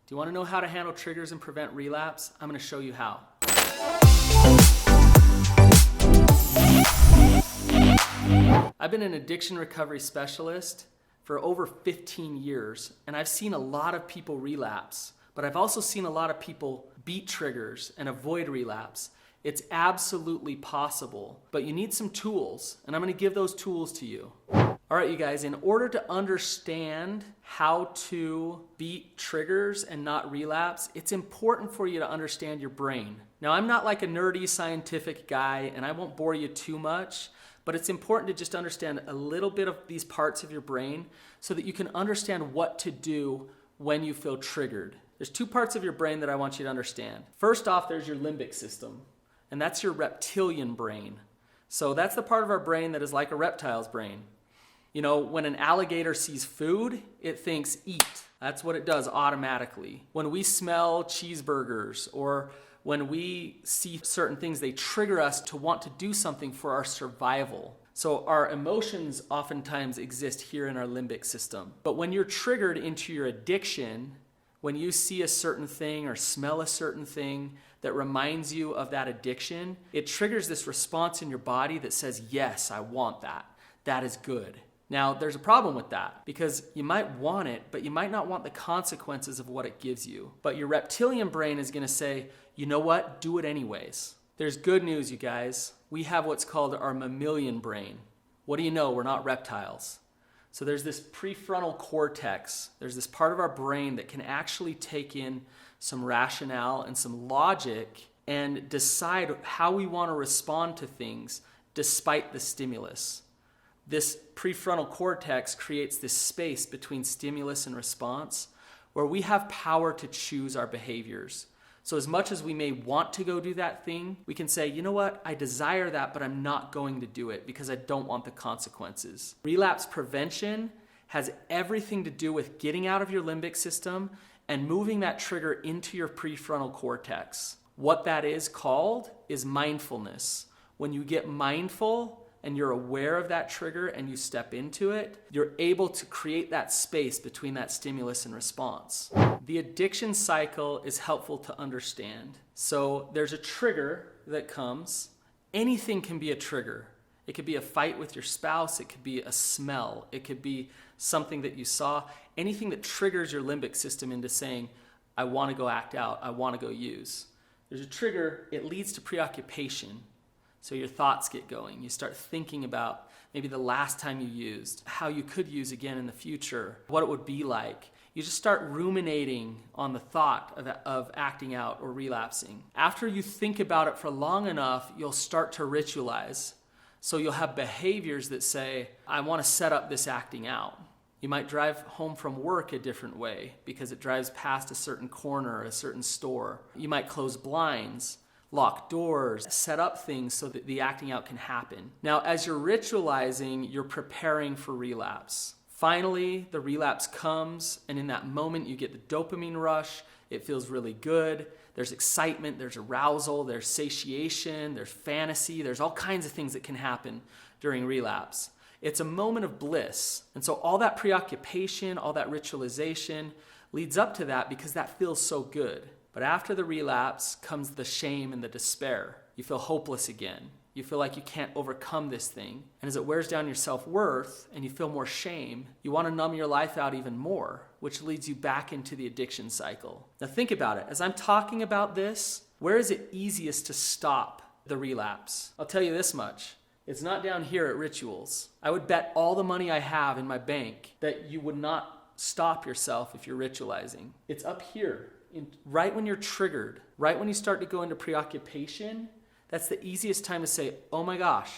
Do you want to know how to handle triggers and prevent relapse? I'm going to show you how. I've been an addiction recovery specialist for over 15 years, and I've seen a lot of people relapse, but I've also seen a lot of people beat triggers and avoid relapse. It's absolutely possible, but you need some tools, and I'm going to give those tools to you. All right, you guys, in order to understand how to beat triggers and not relapse, it's important for you to understand your brain. Now, I'm not like a nerdy scientific guy, and I won't bore you too much, but it's important to just understand a little bit of these parts of your brain so that you can understand what to do when you feel triggered. There's two parts of your brain that I want you to understand. First off, there's your limbic system, and that's your reptilian brain. So that's the part of our brain that is like a reptile's brain. You know, when an alligator sees food, it thinks eat. That's what it does automatically. When we smell cheeseburgers or when we see certain things, they trigger us to want to do something for our survival. So our emotions oftentimes exist here in our limbic system. But when you're triggered into your addiction, when you see a certain thing or smell a certain thing that reminds you of that addiction, it triggers this response in your body that says, yes, I want that. That is good. Now, there's a problem with that because you might want it, but you might not want the consequences of what it gives you. But your reptilian brain is going to say, you know what? Do it anyways. There's good news, you guys. We have what's called our mammalian brain. What do you know? We're not reptiles. So there's this prefrontal cortex. There's this part of our brain that can actually take in some rationale and some logic and decide how we want to respond to things despite the stimulus. This prefrontal cortex creates this space between stimulus and response where we have power to choose our behaviors. So as much as we may want to go do that thing, we can say, you know what, I desire that, but I'm not going to do it because I don't want the consequences. Relapse prevention has everything to do with getting out of your limbic system and moving that trigger into your prefrontal cortex. What that is called is mindfulness. When you get mindful and you're aware of that trigger and you step into it, you're able to create that space between that stimulus and response. The addiction cycle is helpful to understand. So there's a trigger that comes. Anything can be a trigger. It could be a fight with your spouse. It could be a smell. It could be something that you saw. Anything that triggers your limbic system into saying, I want to go act out. I want to go use. There's a trigger. It leads to preoccupation. So your thoughts get going. You start thinking about maybe the last time you used, how you could use again in the future, what it would be like. You just start ruminating on the thought of acting out or relapsing. After you think about it for long enough, you'll start to ritualize. So you'll have behaviors that say, I want to set up this acting out. You might drive home from work a different way because it drives past a certain corner or a certain store. You might close blinds, lock doors, set up things so that the acting out can happen. Now, as you're ritualizing, you're preparing for relapse. Finally, the relapse comes, and in that moment, you get the dopamine rush. It feels really good. There's excitement, there's arousal, there's satiation, there's fantasy. There's all kinds of things that can happen during relapse. It's a moment of bliss. And so all that preoccupation, all that ritualization leads up to that because that feels so good. But after the relapse comes the shame and the despair. You feel hopeless again. You feel like you can't overcome this thing. And as it wears down your self-worth and you feel more shame, you want to numb your life out even more, which leads you back into the addiction cycle. Now think about it. As I'm talking about this, where is it easiest to stop the relapse? I'll tell you this much. It's not down here at Rituals. I would bet all the money I have in my bank that you would not stop yourself if you're ritualizing. It's up here. Right when you're triggered, right when you start to go into preoccupation, that's the easiest time to say, oh my gosh,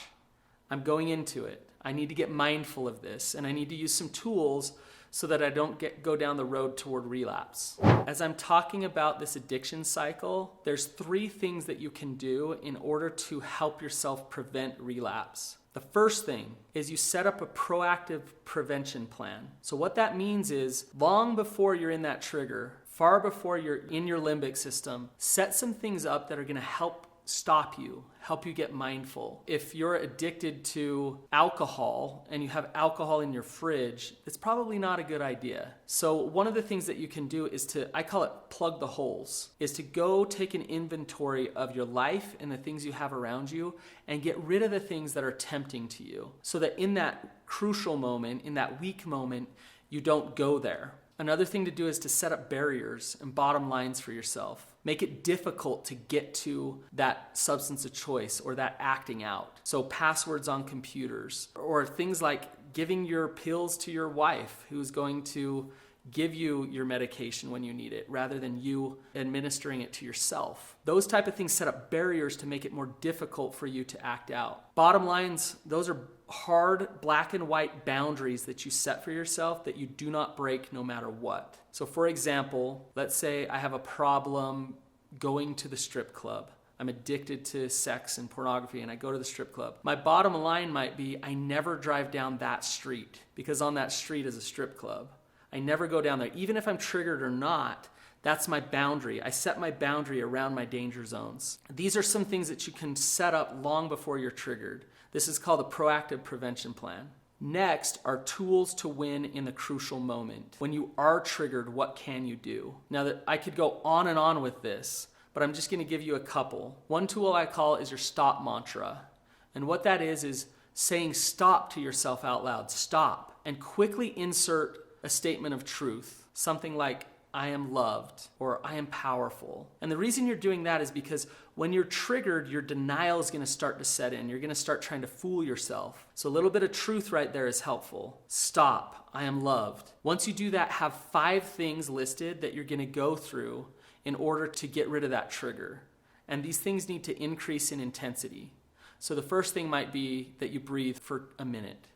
I'm going into it. I need to get mindful of this, and I need to use some tools so that I don't go down the road toward relapse. As I'm talking about this addiction cycle, there's 3 things that you can do in order to help yourself prevent relapse. The first thing is you set up a proactive prevention plan. So what that means is long before you're in that trigger, far before you're in your limbic system, set some things up that are going to help stop you, help you get mindful. If you're addicted to alcohol and you have alcohol in your fridge, it's probably not a good idea. So one of the things that you can do is to, I call it plug the holes, is to go take an inventory of your life and the things you have around you and get rid of the things that are tempting to you, so that in that crucial moment, in that weak moment, you don't go there. Another thing to do is to set up barriers and bottom lines for yourself. Make it difficult to get to that substance of choice or that acting out. So passwords on computers, or things like giving your pills to your wife who's going to give you your medication when you need it rather than you administering it to yourself. Those type of things set up barriers to make it more difficult for you to act out. Bottom lines, those are hard black and white boundaries that you set for yourself that you do not break no matter what. So for example, let's say I have a problem going to the strip club. I'm addicted to sex and pornography and I go to the strip club. My bottom line might be I never drive down that street because on that street is a strip club. I never go down there. Even if I'm triggered or not, that's my boundary. I set my boundary around my danger zones. These are some things that you can set up long before you're triggered. This is called a proactive prevention plan. Next are tools to win in the crucial moment. When you are triggered, what can you do? Now that I could go on and on with this, but I'm just going to give you a couple. One tool I call is your stop mantra. And what that is saying stop to yourself out loud. Stop. And quickly insert a statement of truth. Something like, I am loved, or I am powerful. And the reason you're doing that is because when you're triggered, your denial is going to start to set in. You're going to start trying to fool yourself. So a little bit of truth right there is helpful. Stop, I am loved. Once you do that, have 5 things listed that you're going to go through in order to get rid of that trigger. And these things need to increase in intensity. So the first thing might be that you breathe for a minute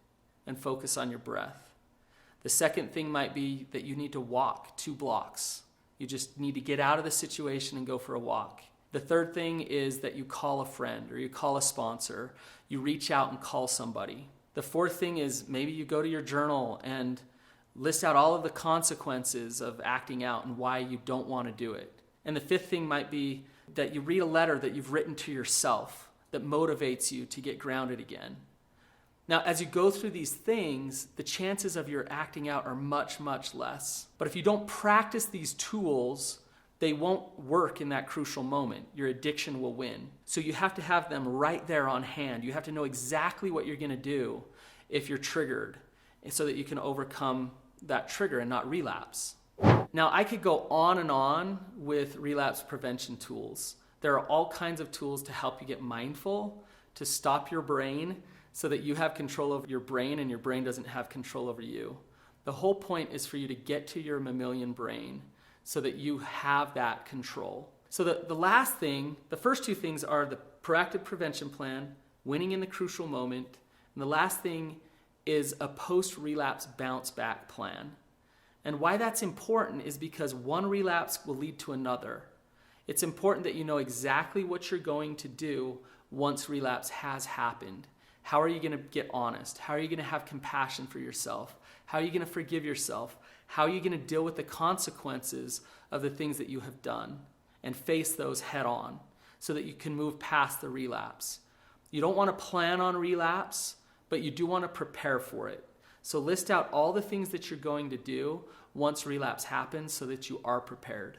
and focus on your breath. The second thing might be that you need to walk 2 blocks. You just need to get out of the situation and go for a walk. The third thing is that you call a friend or you call a sponsor. You reach out and call somebody. The fourth thing is maybe you go to your journal and list out all of the consequences of acting out and why you don't want to do it. And the fifth thing might be that you read a letter that you've written to yourself that motivates you to get grounded again. Now, as you go through these things, the chances of your acting out are much, much less. But if you don't practice these tools, they won't work in that crucial moment. Your addiction will win. So you have to have them right there on hand. You have to know exactly what you're going to do if you're triggered so that you can overcome that trigger and not relapse. Now, I could go on and on with relapse prevention tools. There are all kinds of tools to help you get mindful, to stop your brain, so that you have control over your brain and your brain doesn't have control over you. The whole point is for you to get to your mammalian brain so that you have that control. So the last thing, the first 2 things are the proactive prevention plan, winning in the crucial moment, and the last thing is a post-relapse bounce back plan. And why that's important is because one relapse will lead to another. It's important that you know exactly what you're going to do once relapse has happened. How are you going to get honest? How are you going to have compassion for yourself? How are you going to forgive yourself? How are you going to deal with the consequences of the things that you have done and face those head on so that you can move past the relapse? You don't want to plan on relapse, but you do want to prepare for it. So list out all the things that you're going to do once relapse happens so that you are prepared.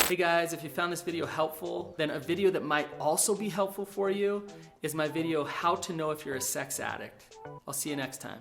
Hey guys, if you found this video helpful, then a video that might also be helpful for you is my video, How to Know If You're a Sex Addict. I'll see you next time.